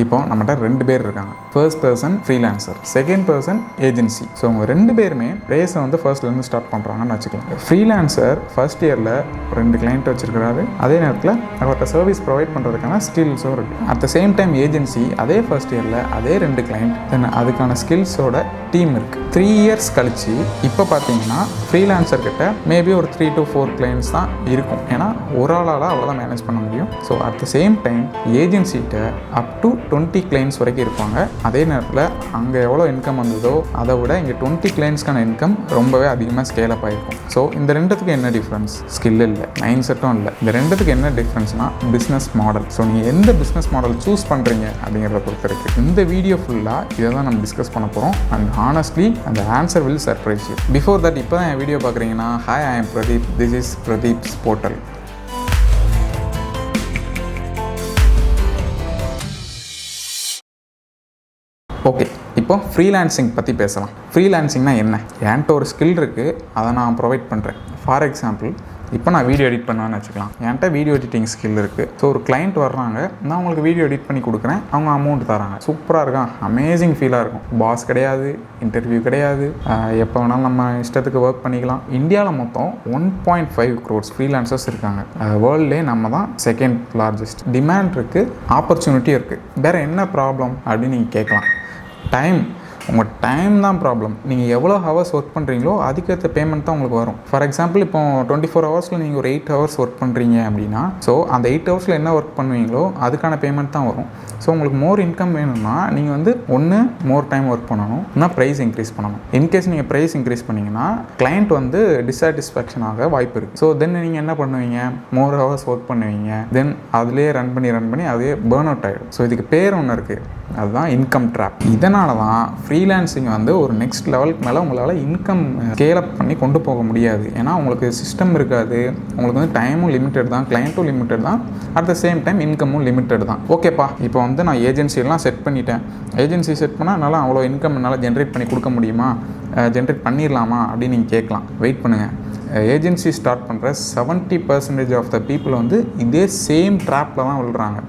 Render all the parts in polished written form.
இப்போ நம்மகிட்ட 2 பேர் இருக்காங்க. First person freelancer, second person agency. So அவங்க 2 பேருமே ரேஸை வந்து ஃபர்ஸ்ட்லேருந்து ஸ்டார்ட் பண்ணுறாங்கன்னு வச்சுக்கலாம். ஃப்ரீலான்சர் ஃபர்ஸ்ட் இயரில் 2 கிளைண்ட் வச்சிருக்கிறாரு. அதே நேரத்தில் அவர்கிட்ட சர்வீஸ் ப்ரொவைட் பண்ணுறதுக்கான ஸ்கில்ஸும் இருக்குது. At the same time agency அதே ஃபர்ஸ்ட் இயரில் அதே 2 கிளைண்ட் தென் அதுக்கான ஸ்கில்ஸோட டீம் இருக்குது. 3 இயர்ஸ் கழிச்சு இப்போ பார்த்தீங்கன்னா ஃப்ரீலான்சர்கிட்ட மேபி ஒரு 3 to 4 கிளைண்ட்ஸ் தான் இருக்கும். ஏன்னா ஒரு ஆளால் அவ்வளோதான் மேனேஜ் பண்ண முடியும். So at the same time ஏஜென்சிகிட்ட அப் டு 20 கிளைண்ட்ஸ் வரைக்கும் இருப்பாங்க. அதே நேரத்தில் அங்கே எவ்வளோ இன்கம் வந்ததோ அதை விட இங்கே 20 கிளைண்ட்ஸ்க்கான இன்கம் ரொம்பவே அதிகமாக ஸ்கேல் அப் ஆகிருக்கும். ஸோ இந்த 2த்துக்கு என்ன டிஃப்ரென்ஸ்? ஸ்கில் இல்லை, மைண்ட் செட்டும் இல்லை. இந்த 2த்துக்கு என்ன டிஃப்ரென்ஸ்னால் பிஸ்னஸ் மாடல். ஸோ நீங்கள் எந்த பிஸ்னஸ் மாடல் சூஸ் பண்ணுறீங்க அப்படிங்கிறத பொறுத்த இருக்குது. இந்த வீடியோ ஃபுல்லாக இதை தான் நம்ம டிஸ்கஸ் பண்ண போகிறோம். அண்ட் ஹானஸ்ட்லி அந்த answer will surprise you. Before that இப்போ தான் என் வீடியோ பார்க்குறீங்கன்னா, hi, I am Pradeep, this is Pradeep's portal. Okay, இப்போ ஃப்ரீலான்சிங் பற்றி பேசலாம். ஃப்ரீலான்சிங்னா என்ன? என்கிட்ட ஒரு ஸ்கில் இருக்குது, அதை நான் ப்ரொவைட் பண்ணுறேன். ஃபார் எக்ஸாம்பிள், இப்போ நான் வீடியோ எடிட் பண்ணுவேன்னு வச்சுக்கலாம். என்கிட்ட வீடியோ எடிட்டிங் ஸ்கில் இருக்குது. ஸோ ஒரு கிளைண்ட் வர்றாங்க, நான் உங்களுக்கு வீடியோ எடிட் பண்ணி கொடுக்குறேன், அவங்க அமௌண்ட் தராங்க. சூப்பராக இருக்கும், அமேசிங் ஃபீலாக இருக்கும். பாஸ் கிடையாது, இன்டர்வியூ கிடையாது, எப்போ வேணாலும் நம்ம இஷ்டத்துக்கு ஒர்க் பண்ணிக்கலாம். இந்தியாவில் மொத்தம் 1.5 crores ஃப்ரீலான்சர்ஸ் இருக்காங்க. வேர்ல்ட்லேயே நம்ம தான் செகண்ட் லார்ஜஸ்ட். டிமாண்ட் இருக்குது, ஆப்பர்ச்சுனிட்டியும் இருக்குது. வேறு என்ன ப்ராப்ளம் அப்படின்னு நீங்கள் கேட்கலாம். டைம். உங்கள் டைம் தான் ப்ராப்ளம். நீங்கள் எவ்வளோ ஹவர்ஸ் ஒர்க் பண்ணுறீங்களோ அதுக்கேற்ற பேமெண்ட் தான் உங்களுக்கு வரும். ஃபார் எக்ஸாம்பிள், இப்போ 24 ஹவர்ஸில் நீங்கள் ஒரு 8 ஹவர்ஸ் ஒர்க் பண்ணுறீங்க அப்படின்னா, ஸோ அந்த 8 ஹவர்ஸில் என்ன ஒர்க் பண்ணுவீங்களோ அதுக்கான பேமெண்ட் தான் வரும். ஸோ உங்களுக்கு மோர் இன்கம் வேணும்னா நீங்கள் வந்து ஒன்று மோர் டைம் ஒர்க் பண்ணணும், இல்லைனா ப்ரைஸ் இன்க்ரீஸ் பண்ணணும். இன்கேஸ் நீங்கள் ப்ரைஸ் இன்க்ரீஸ் பண்ணிங்கன்னா கிளைண்ட் வந்து டிஸாட்டிஸ்ஃபேக்ஷன் ஆக வாய்ப்பு இருக்குது. ஸோ தென் நீங்கள் என்ன பண்ணுவீங்க? மோர் ஹவர்ஸ் ஒர்க் பண்ணுவீங்க. தென் அதிலே ரன் பண்ணி அதே பேர்ன் அவுட் ஆகிடும். ஸோ இதுக்கு பேர் ஒன்று இருக்குது, அதுதான் இன்கம் ட்ராப். இதனால தான் ஃப்ரீலான்சிங் வந்து ஒரு நெக்ஸ்ட் லெவலுக்கு மேலே உங்களால் இன்கம் ஸ்கேல் அப் பண்ணி கொண்டு போக முடியாது. ஏன்னா உங்களுக்கு சிஸ்டம் இருக்காது, உங்களுக்கு வந்து டைமும் லிமிட்டட் தான், கிளைண்ட்டும் லிமிட்டட் தான், அட் த சேம் டைம் இன்கமும் லிமிட்டட் தான். ஓகேப்பா, இப்போ வந்து நான் ஏஜென்சியெல்லாம் செட் பண்ணிட்டேன். ஏஜென்சி செட் பண்ணால் என்னால் அவ்வளோ இன்கம் என்னால் ஜென்ரேட் பண்ணி கொடுக்க முடியுமா, ஜென்ரேட் பண்ணிடலாமா அப்படின்னு நீங்கள் கேட்கலாம். வெயிட் பண்ணுங்கள். ஏஜென்சி ஸ்டார்ட் பண்ணுற 70% ஆஃப் த பீப்புள் வந்து இதே சேம் ட்ராப்பில் தான் விழுறாங்க.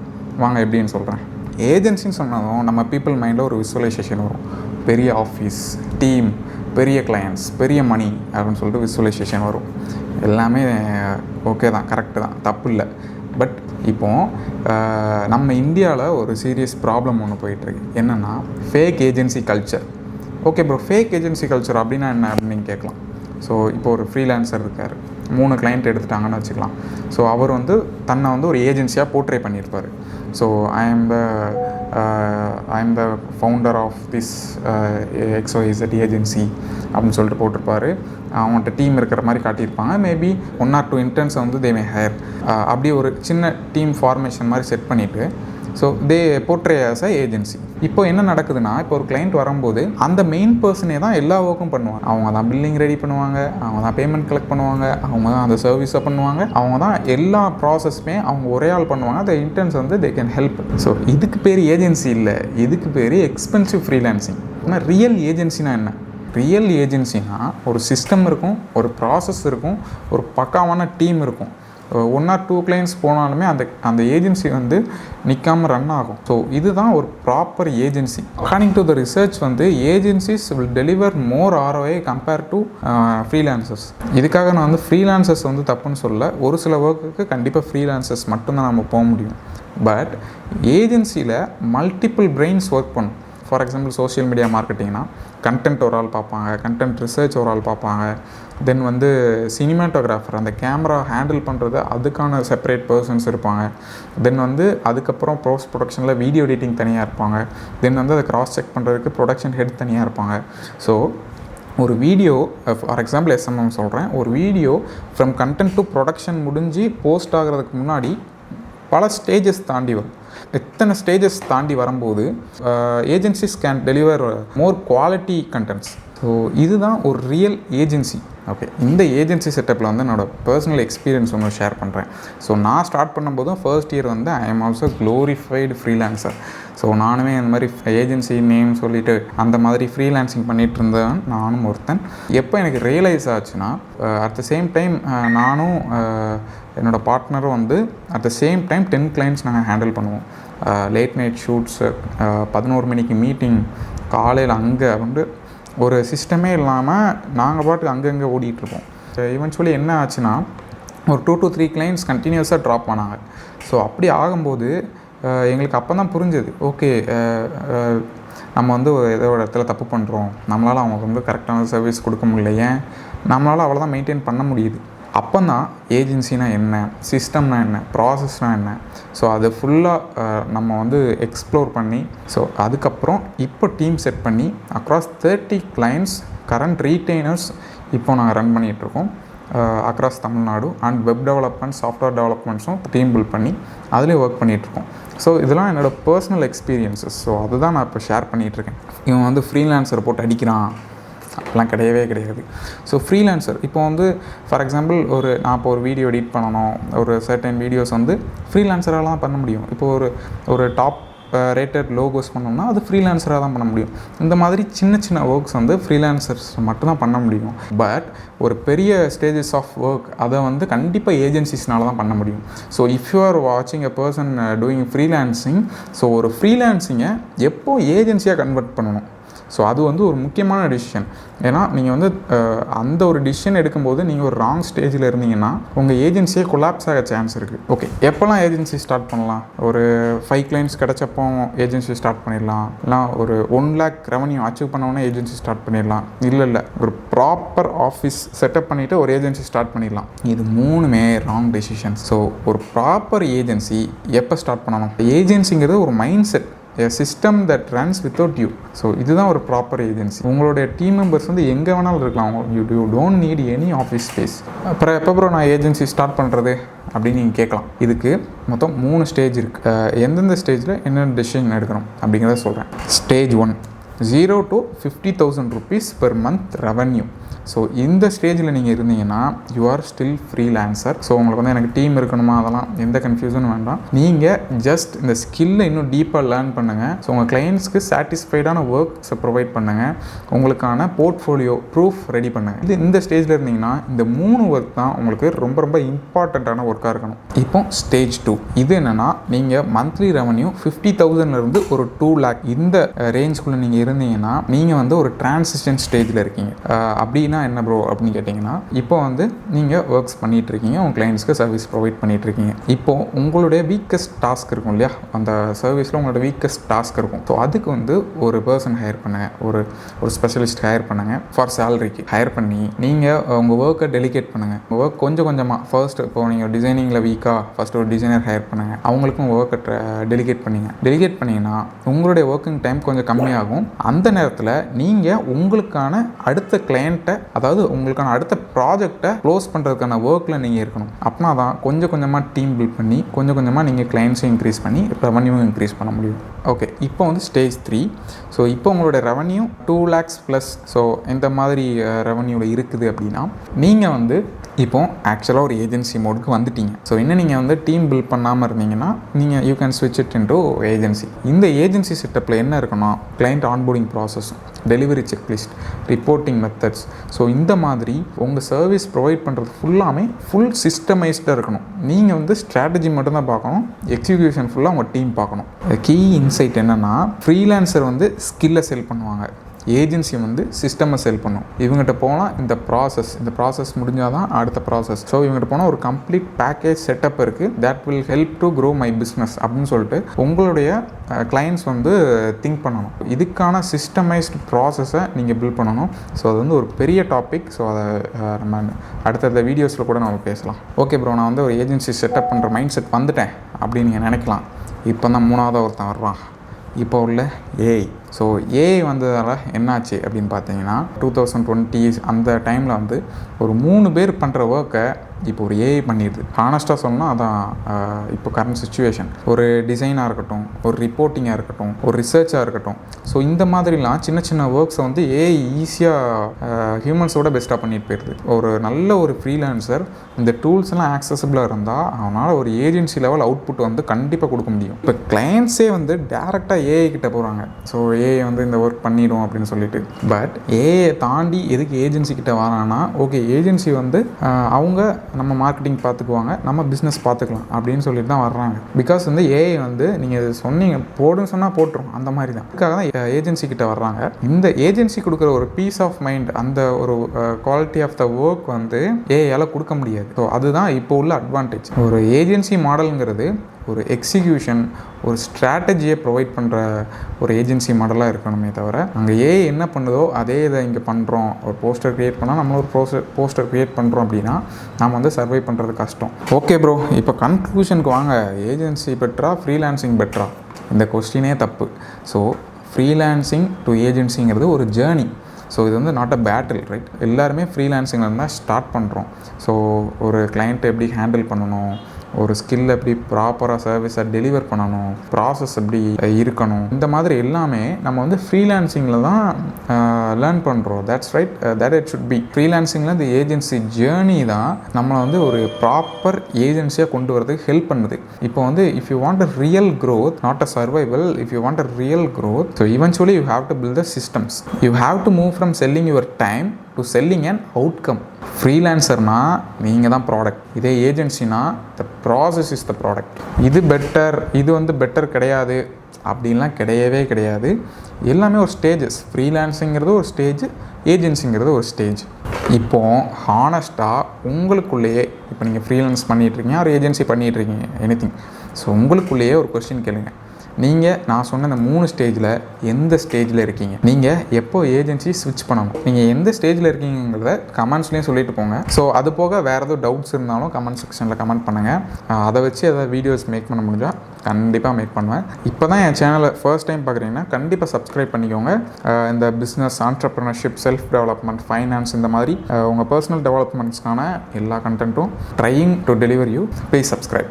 வாங்க எப்படின்னு சொல்கிறேன். ஏஜென்சின்னு சொன்னதும் நம்ம பீப்புள் மைண்டில் ஒரு விசுவலைசேஷன் வரும். பெரிய ஆஃபீஸ், டீம், பெரிய கிளையண்ட்ஸ், பெரிய மணி அப்படின்னு சொல்லிட்டு விசுவலைசேஷன் வரும். எல்லாமே ஓகே தான், கரெக்டு தான், தப்பு இல்லை. பட் இப்போது நம்ம இந்தியாவில் ஒரு சீரியஸ் ப்ராப்ளம் ஒன்று போயிட்டுருக்கு. என்னென்னா fake agency culture. Okay bro, fake agency culture அப்படின்னா என்ன அப்படின்னு நீங்கள் கேட்கலாம். ஸோ இப்போ ஒரு ஃப்ரீலான்சர் இருக்கார், 3 கிளைண்ட் எடுத்துட்டாங்கன்னு வச்சுக்கலாம். ஸோ அவர் வந்து தன்னை வந்து ஒரு ஏஜென்சியாக போர்ட்ரே பண்ணியிருப்பார். So I am the founder of this XYZ agency அப்படின்னு சொல்லிட்டு போட்டிருப்பார். அவங்கள்ட்ட டீம் இருக்கிற மாதிரி காட்டியிருப்பாங்க. மேபி 1 or 2 இன்டர்ன்ஸை வந்து தே மே ஹையர். அப்படி ஒரு சின்ன டீம் ஃபார்மேஷன் மாதிரி செட் பண்ணிவிட்டு so they portray as a agency. இப்போ என்ன நடக்குதுன்னா, இப்போ ஒரு கிளைண்ட் வரும்போது அந்த மெயின் பர்சனே தான் எல்லா ஒர்க்கும் பண்ணுவாங்க. அவங்க தான் பில்லிங் ரெடி பண்ணுவாங்க, அவங்க தான் பேமெண்ட் கலெக்ட் பண்ணுவாங்க, அவங்க தான் அந்த சர்வீஸை பண்ணுவாங்க, அவங்க தான் எல்லா ப்ராசஸுமே அவங்க ஒரே ஆள் பண்ணுவாங்க. அந்த இன்டர்ன்ஸ் வந்து தே கேன் ஹெல்ப். ஸோ இதுக்கு பேர் ஏஜென்சி இல்லை, இதுக்கு பேர் எக்ஸ்பென்சிவ் ஃப்ரீலான்சிங். ஆனால் ரியல் ஏஜென்சினா என்ன? ரியல் ஏஜென்சினா ஒரு சிஸ்டம் இருக்கும், ஒரு ப்ராசஸ் இருக்கும், ஒரு பக்காவான டீம் இருக்கும். 1 or 2 கிளைண்ட்ஸ் போனாலுமே அந்த ஏஜென்சி வந்து நிற்காமல் ரன் ஆகும். ஸோ இதுதான் ஒரு proper agency. According to the research வந்து agencies will deliver more ROI compare to freelancers. இதுக்காக நான் வந்து ஃப்ரீலான்சர்ஸ் வந்து தப்புன்னு சொல்ல. ஒரு சில ஒர்க்குக்கு கண்டிப்பாக ஃப்ரீலான்சர்ஸ் மட்டும்தான் நம்ம போக முடியும். பட் ஏஜென்சியில் மல்டிபிள் பிரெயின்ஸ் ஒர்க் பண்ணும். ஃபார் எக்ஸாம்பிள், சோஷியல் மீடியா மார்க்கெட்டிங்னா கண்டென்ட் ஒரு ஆள் பார்ப்பாங்க, கண்டென்ட் ரிசர்ச் ஒரு ஆள் பார்ப்பாங்க, தென் வந்து சினிமாட்டோகிராஃபர் அந்த கேமரா ஹேண்டில் பண்ணுறது அதுக்கான செப்பரேட் பர்சன்ஸ் இருப்பாங்க, தென் வந்து அதுக்கப்புறம் போஸ்ட் ப்ரொடக்ஷனில் வீடியோ எடிட்டிங் தனியாக இருப்பாங்க, தென் வந்து அதை கிராஸ் செக் பண்ணுறதுக்கு ப்ரொடக்ஷன் ஹெட் தனியாக இருப்பாங்க. ஸோ ஒரு வீடியோ, ஃபார் எக்ஸாம்பிள் SMM சொல்கிறேன், ஒரு video from content to production முடிஞ்சு போஸ்ட் ஆகிறதுக்கு முன்னாடி பல ஸ்டேஜஸ் தாண்டி வரும். எத்தனை ஸ்டேஜஸ் தாண்டி வரும்போது agencies can deliver more quality contents. So இதுதான் ஒரு ரியல் ஏஜென்சி. ஓகே, இந்த ஏஜென்சி செட்டப்பில் வந்து என்னோடய பர்சனல் எக்ஸ்பீரியன்ஸ் ஒன்று ஷேர் பண்ணுறேன். ஸோ நான் ஸ்டார்ட் பண்ணும்போதும் ஃபர்ஸ்ட் இயர் வந்து I am also glorified freelancer. So நானுமே அந்த மாதிரி ஏஜென்சி நேம் சொல்லிவிட்டு அந்த மாதிரி ஃப்ரீலான்சிங் பண்ணிகிட்டு இருந்தேன், நானும் ஒருத்தன். எப்போ எனக்கு ரியலைஸ் ஆச்சுன்னா, அட் த சேம் டைம் நானும் என்னோடய பார்ட்னரும் வந்து at the same time 10 clients நாங்கள் ஹேண்டில் பண்ணுவோம். லேட் நைட் ஷூட்ஸு, 11 மணிக்கு மீட்டிங், காலையில் அங்கே வந்து ஒரு சிஸ்டமே இல்லாமல் நாங்கள் பாட்டுக்கு அங்கங்கே ஓடிட்டுருப்போம். ஈவென்ச்சுவலி என்ன ஆச்சுன்னா ஒரு 2 to 3 clients கண்டினியூஸாக ட்ராப் பண்ணாங்க. ஸோ அப்படி ஆகும்போது எங்களுக்கு அப்போ தான் புரிஞ்சது, ஓகே நம்ம வந்து ஏதோ ஒரு இடத்துல தப்பு பண்ணுறோம், நம்மளால் அவங்களுக்கு வந்து கரெக்டான சர்வீஸ் கொடுக்க முடியல, ஏன் நம்மளால் அவ்வளோதான் மெயின்டைன் பண்ண முடியுது. அப்போ தான் ஏஜென்சினா என்ன, சிஸ்டம்னா என்ன, ப்ராசஸ்னால் என்ன, ஸோ அது ஃபுல்லாக நம்ம வந்து எக்ஸ்ப்ளோர் பண்ணி, ஸோ அதுக்கப்புறம் இப்போ டீம் செட் பண்ணி அக்ராஸ் 30 clients கரண்ட் ரீட்டைனர்ஸ் இப்போ நாங்கள் ரன் பண்ணிகிட்ருக்கோம் across Tamil Nadu. And web development, software டெவலப்மெண்ட்ஸும் டீம் பில்ட் பண்ணி அதிலே ஒர்க் பண்ணிகிட்ருக்கோம். ஸோ இதெல்லாம் என்னோடய பர்சனல் எக்ஸ்பீரியன்ஸஸ். ஸோ அதுதான் நான் இப்போ ஷேர் பண்ணிகிட்ருக்கேன். இவன் வந்து ஃப்ரீலான்சர் போட்டு அடிக்கிறான் அப்படிலாம் கிடையவே கிடையாது. ஸோ ஃப்ரீலான்சர் இப்போ வந்து ஃபார் எக்ஸாம்பிள் நான் இப்போ ஒரு வீடியோ எடிட் பண்ணணும், ஒரு சர்டன் வீடியோஸ் வந்து ஃப்ரீலான்சரால் தான் பண்ண முடியும். இப்போ ஒரு டாப் ரேட்டட் லோகோஸ் பண்ணோம்னா அது ஃப்ரீலான்சராக தான் பண்ண முடியும். இந்த மாதிரி சின்ன சின்ன ஒர்க்ஸ் வந்து ஃப்ரீலான்சர்ஸ் மட்டும்தான் பண்ண முடியும். பட் ஒரு பெரிய ஸ்டேஜஸ் ஆஃப் ஒர்க் அதை வந்து கண்டிப்பாக ஏஜென்சிஸ்னால தான் பண்ண முடியும். ஸோ இஃப் யூ ஆர் வாட்சிங் a person doing freelancing, so ஒரு ஃப்ரீலான்சிங்கை எப்போ ஏஜென்சியாக கன்வெர்ட் பண்ணணும், ஸோ அது வந்து ஒரு முக்கியமான டிசிஷன். ஏன்னா நீங்கள் வந்து அந்த ஒரு டிசிஷன் எடுக்கும்போது நீங்கள் ஒரு ராங் ஸ்டேஜில் இருந்தீங்கன்னா உங்கள் ஏஜென்சியே கொலாப்ஸ் ஆக சான்ஸ் இருக்குது. ஓகே, எப்போல்லாம் ஏஜென்சி ஸ்டார்ட் பண்ணலாம்? ஒரு 5 clients கிடச்சப்போ ஏஜென்சி ஸ்டார்ட் பண்ணிடலாம், இல்லை ஒரு 1 lakh ரெவன்யூ அச்சீவ் பண்ணோன்னே ஏஜென்சி ஸ்டார்ட் பண்ணிடலாம். இல்லை ஒரு ப்ராப்பர் ஆஃபீஸ் செட்டப் பண்ணிவிட்டு ஒரு ஏஜென்சி ஸ்டார்ட் பண்ணிடலாம். இது 3மே ராங் டெசிஷன்ஸ். ஸோ ஒரு ப்ராப்பர் ஏஜென்சி எப்போ ஸ்டார்ட் பண்ணணும்? ஏஜென்சிங்கிறது ஒரு mind set, a system that runs without you. So இதுதான் ஒரு ப்ராப்பர் ஏஜென்சி. உங்களுடைய டீம் மெம்பர்ஸ் வந்து எங்கே வேணாலும் இருக்கலாம், you don't need any office space. அப்புறம் எப்போ நான் ஏஜென்சி ஸ்டார்ட் பண்ணுறது அப்படின்னு நீங்கள் கேட்கலாம். இதுக்கு மொத்தம் 3 ஸ்டேஜ் இருக்குது. எந்தெந்த ஸ்டேஜில் என்னென்ன டெசிஷன் எடுக்கணும் அப்படிங்கிறத சொல்கிறேன். Stage 1, 0 to 50,000 rupees per month revenue. So இந்த ஸ்டேஜில் நீங்கள் இருந்தீங்கன்னா you are still freelancer. So உங்களுக்கு வந்து எனக்கு டீம் இருக்கணுமா, அதெல்லாம் எந்த கன்ஃபியூஷனும் வேண்டாம். நீங்கள் ஜஸ்ட் இந்த ஸ்கில்லை இன்னும் டீப்பாக லேர்ன் பண்ணுங்கள். ஸோ உங்கள் கிளைண்ட்ஸ்க்கு சாட்டிஸ்ஃபைடான ஒர்க்ஸை ப்ரொவைட் பண்ணுங்கள். உங்களுக்கான போர்ட்ஃபோலியோ ப்ரூஃப் ரெடி பண்ணுங்கள். இந்த ஸ்டேஜில் இருந்தீங்கன்னா இந்த 3 ஒர்க் தான் உங்களுக்கு ரொம்ப ரொம்ப இம்பார்ட்டண்ட்டான ஒர்க்காக இருக்கணும். இப்போ ஸ்டேஜ் 2, இது என்னென்னா நீங்கள் மந்த்லி ரெவன்யூ 50,000லேருந்து ஒரு 2 lakh இந்த ரேஞ்சுக்குள்ளே நீங்கள் இருந்தீங்கன்னா நீங்கள் வந்து ஒரு டிரான்சிஷன் ஸ்டேஜில் இருக்கீங்க. அப்படின்னா என்ன ப்ரோ அப்படின்னு கேட்டிங்கன்னா, இப்போ வந்து நீங்கள் ஒர்க்ஸ் பண்ணிகிட்டு இருக்கீங்க, உங்கள் கிளைண்ட்ஸ்க்கு சர்வீஸ் ப்ரொவைட் பண்ணிகிட்டு இருக்கீங்க. இப்போது உங்களுடைய வீக்கஸ்ட் டாஸ்க் இருக்கும் இல்லையா, அந்த சர்வீஸில் உங்களோட வீக்கஸ்ட் டாஸ்க் இருக்கும். ஸோ அதுக்கு வந்து ஒரு பர்சன் ஹையர் பண்ணுங்கள், ஒரு ஸ்பெஷலிஸ்ட் ஹையர் பண்ணுங்கள். ஃபார் சேலரிக்கு ஹையர் பண்ணி நீங்கள் உங்கள் ஒர்க்கை டெலிகேட் பண்ணுங்கள். உங்கள் ஒர்க் கொஞ்சம் கொஞ்சமாக ஃபர்ஸ்ட் இப்போ நீங்கள் டிசைனிங்கில் வீக்காக ஃபர்ஸ்ட் ஒரு டிசைனர் ஹையர் பண்ணுங்கள், அவங்களுக்கும் ஒர்க்கை டெலிகேட் பண்ணிங்கன்னா உங்களுடைய ஒர்க்கிங் டைம் கொஞ்சம் கம்மியாகும். அந்த நேரத்தில் நீங்கள் உங்களுக்கான அடுத்த கிளையண்ட்டை, அதாவது உங்களுக்கான அடுத்த ப்ராஜெக்டை க்ளோஸ் பண்ணுறதுக்கான ஒர்க்கில் நீங்கள் இருக்கணும். அப்படின்னா தான் கொஞ்சம் கொஞ்சமாக டீம் பில்ட் பண்ணி கொஞ்சம் கொஞ்சமாக நீங்கள் கிளைண்ட்ஸும் இன்க்ரீஸ் பண்ணி ரெவன்யூவும் இன்க்ரீஸ் பண்ண முடியும். ஓகே, இப்போ வந்து ஸ்டேஜ் 3. ஸோ இப்போ உங்களோட ரெவன்யூ 2 lakhs ப்ளஸ், ஸோ இந்த மாதிரி ரெவன்யூவில் இருக்குது அப்படின்னா நீங்கள் வந்து இப்போ ஆக்சுவலாக ஒரு ஏஜென்சி மோடுக்கு வந்துட்டீங்க. ஸோ இன்னும் நீங்கள் வந்து டீம் பில்ட் பண்ணாமல் இருந்தீங்கன்னா நீங்கள் யூ கேன் ஸ்விட்ச் இட் இன்டு ஏஜென்சி. இந்த ஏஜென்சி செட்டப்பில் என்ன இருக்குன்னா, client onboarding process, delivery checklist, reporting methods. So இந்த மாதிரி உங்கள் சர்வீஸ் ப்ரொவைட் பண்ணுறது ஃபுல்லாமே ஃபுல் சிஸ்டமைஸ்டாக இருக்கணும். நீங்கள் வந்து ஸ்ட்ராட்டஜி மட்டும்தான் பார்க்கணும், எக்ஸிக்யூஷன் ஃபுல்லாக உங்கள் டீம் பார்க்கணும். கீ இன்சைட் என்னென்னா, ஃப்ரீலான்சர் வந்து ஸ்கில்லை செல் பண்ணுவாங்க, ஏஜென்சி வந்து சிஸ்டமை செல் பண்ணும். இவங்ககிட்ட போனால் இந்த ப்ராசஸ் முடிஞ்சால் தான் அடுத்த ப்ராசஸ். ஸோ இவங்ககிட்ட போனால் ஒரு கம்ப்ளீட் பேக்கேஜ் செட்டப் இருக்குது, that will help to grow my business அப்படின்னு சொல்லிட்டு உங்களுடைய கிளைண்ட்ஸ் வந்து திங்க் பண்ணணும். இதுக்கான சிஸ்டமைஸ்டு ப்ராசஸை நீங்கள் பில்ட் பண்ணணும். ஸோ அது வந்து ஒரு பெரிய டாபிக். ஸோ அதை நம்ம அடுத்தடுத்த வீடியோஸில் கூட நம்ம பேசலாம். ஓகே ப்ரோ, நான் வந்து ஒரு ஏஜென்சி செட்டப் பண்ணுற மைண்ட் செட் வந்துட்டேன் அப்படின்னு நீங்கள் நினைக்கலாம். இப்போ தான் 3வது ஒருத்தன் வருவான், இப்போ உள்ள ஏஐ. ஸோ ஏஐ வந்ததால் என்னாச்சு அப்படின்னு பார்த்தீங்கன்னா, 2020 அந்த டைமில் வந்து ஒரு 3 பேர் பண்ணுற ஒர்க்கை இப்போ ஒரு ஏஐ பண்ணிடுது. ஹானஸ்ட்டாக சொன்னால் அதான் இப்போ கரண்ட் சுச்சுவேஷன். ஒரு டிசைனாக இருக்கட்டும், ஒரு ரிப்போர்ட்டிங்காக இருக்கட்டும், ஒரு ரிசர்ச்சாக இருக்கட்டும். ஸோ இந்த மாதிரிலாம் சின்ன சின்ன ஒர்க்ஸை வந்து ஏஐ ஈஸியாக ஹியூமன்ஸோட பெஸ்ட்டாக பண்ணிட்டு போயிடுது. ஒரு நல்ல ஒரு ஃப்ரீலான்சர் இந்த டூல்ஸ்லாம் ஆக்சசபிளாக இருந்தால் அவனால் ஒரு ஏஜென்சி லெவல் அவுட்புட் வந்து கண்டிப்பாக கொடுக்க முடியும். இப்போ கிளைண்ட்ஸே வந்து டேரெக்டாக ஏஐ கிட்ட போகிறாங்க. ஸோ ஏஐ வந்து இந்த ஒர்க் பண்ணிடும் அப்படின்னு சொல்லிட்டு. பட் ஏஐ தாண்டி எதுக்கு ஏஜென்சி கிட்ட வரான்னா, ஓகே ஏஜென்சி வந்து அவங்க நம்ம மார்க்கெட்டிங் பார்த்துக்குவாங்க, நம்ம பிஸ்னஸ் பார்த்துக்கலாம் அப்படின்னு சொல்லிட்டு தான் வர்றாங்க. பிகாஸ் வந்து ஏஐ வந்து நீங்கள் சொன்னீங்க போடுன்னு சொன்னால் போட்டுரும், அந்த மாதிரி தான். அதுக்காக தான் ஏஜென்சி கிட்ட வர்றாங்க. இந்த ஏஜென்சி கொடுக்குற ஒரு பீஸ் ஆஃப் மைண்ட், அந்த ஒரு குவாலிட்டி ஆஃப் த ஒர்க் வந்து ஏஐயால் கொடுக்க முடியாது. ஸோ அதுதான் இப்போ உள்ள அட்வான்டேஜ். ஒரு ஏஜென்சி மாடலுங்கிறது ஒரு எக்ஸிக்யூஷன், ஒரு ஸ்ட்ராட்டஜியை ப்ரொவைட் பண்ணுற ஒரு ஏஜென்சி மாடலாக இருக்கணுமே தவிர, அங்கே ஏஐ என்ன பண்ணுதோ அதே இதை இங்கே பண்ணுறோம். ஒரு போஸ்டர் க்ரியேட் பண்ணால் நம்ம ஒரு போஸ்டர் க்ரியேட் பண்ணுறோம் அப்படின்னா நம்ம வந்து சர்வை பண்ணுறது கஷ்டம். ஓகே ப்ரோ, இப்போ கன்க்ளூஷனுக்கு வாங்க. ஏஜென்சி பெட்டரா ஃப்ரீலான்சிங் பெட்டரா? இந்த கொஸ்டினே தப்பு. ஸோ ஃப்ரீலான்சிங் டு ஏஜென்சிங்கிறது ஒரு ஜேர்னி. ஸோ இது வந்து நாட் அ பேட்டில், ரைட்? எல்லாருமே ஃப்ரீலான்சிங்கில் இருந்தால் ஸ்டார்ட் பண்ணுறோம். ஸோ ஒரு கிளைண்ட்டை எப்படி ஹேண்டில் பண்ணணும், ஒரு ஸ்கில் எப்படி ப்ராப்பராக சர்வீஸை டெலிவர் பண்ணணும், ப்ராசஸ் எப்படி இருக்கணும், இந்த மாதிரி எல்லாமே நம்ம வந்து ஃப்ரீலான்சிங்கில் தான் லேர்ன் பண்ணுறோம். That's right, that it should be. ஃப்ரீலான்சிங்கில் இந்த ஏஜென்சி ஜேர்னி தான் நம்மளை வந்து ஒரு ப்ராப்பர் ஏஜென்சியாக கொண்டு வரதுக்கு ஹெல்ப் பண்ணுது. இப்போ வந்து if you want a real growth, not a survival, if you want a real growth, so eventually you have to build the systems. You have to move from selling your time to selling an outcome. ஃப்ரீலான்சர்னா நீங்கள் தான் product, இதே ஏஜென்சினா the process is the product. இது better, இது வந்து better கிடையாது அப்படின்லாம் கிடையவே கிடையாது. எல்லாமே ஒரு ஸ்டேஜஸ். ஃப்ரீலான்ஸிங்கிறது ஒரு ஸ்டேஜ், ஏஜென்சிங்கிறது ஒரு ஸ்டேஜ். இப்போது ஹானஸ்ட்டாக உங்களுக்குள்ளேயே, இப்போ நீங்கள் ஃப்ரீலான்ஸ் பண்ணிகிட்ருக்கீங்க, ஒரு ஏஜென்சி பண்ணிகிட்ருக்கீங்க, எனிதிங். ஸோ உங்களுக்குள்ளேயே ஒரு கொஸ்டின் கேளுங்க. நீங்கள் நான் சொன்ன இந்த 3 ஸ்டேஜில் எந்த ஸ்டேஜில் இருக்கீங்க? நீங்கள் எப்போ ஏஜென்சி ஸ்விட்ச் பண்ணணும்? நீங்கள் எந்த ஸ்டேஜில் இருக்கீங்கிறத கமெண்ட்ஸ்லேயும் சொல்லிட்டு போங்க. ஸோ அது போக வேறு எதுவும் டவுட்ஸ் இருந்தாலும் கமெண்ட் செக்ஷனில் கமெண்ட் பண்ணுங்கள். அதை வச்சு எதாவது வீடியோஸ் மேக் பண்ண முடிஞ்சால் கண்டிப்பாக மேக் பண்ணுவேன். இப்போ தான் என் சேனலை ஃபர்ஸ்ட் டைம் பார்க்குறீங்கன்னா கண்டிப்பாக சப்ஸ்கிரைப் பண்ணிக்கோங்க. இந்த business, entrepreneurship, self development, finance, இந்த மாதிரி உங்கள் பர்சனல் டெவலப்மெண்ட்ஸ்க்கான எல்லா கண்டென்ட்டும் trying to deliver you. Please subscribe.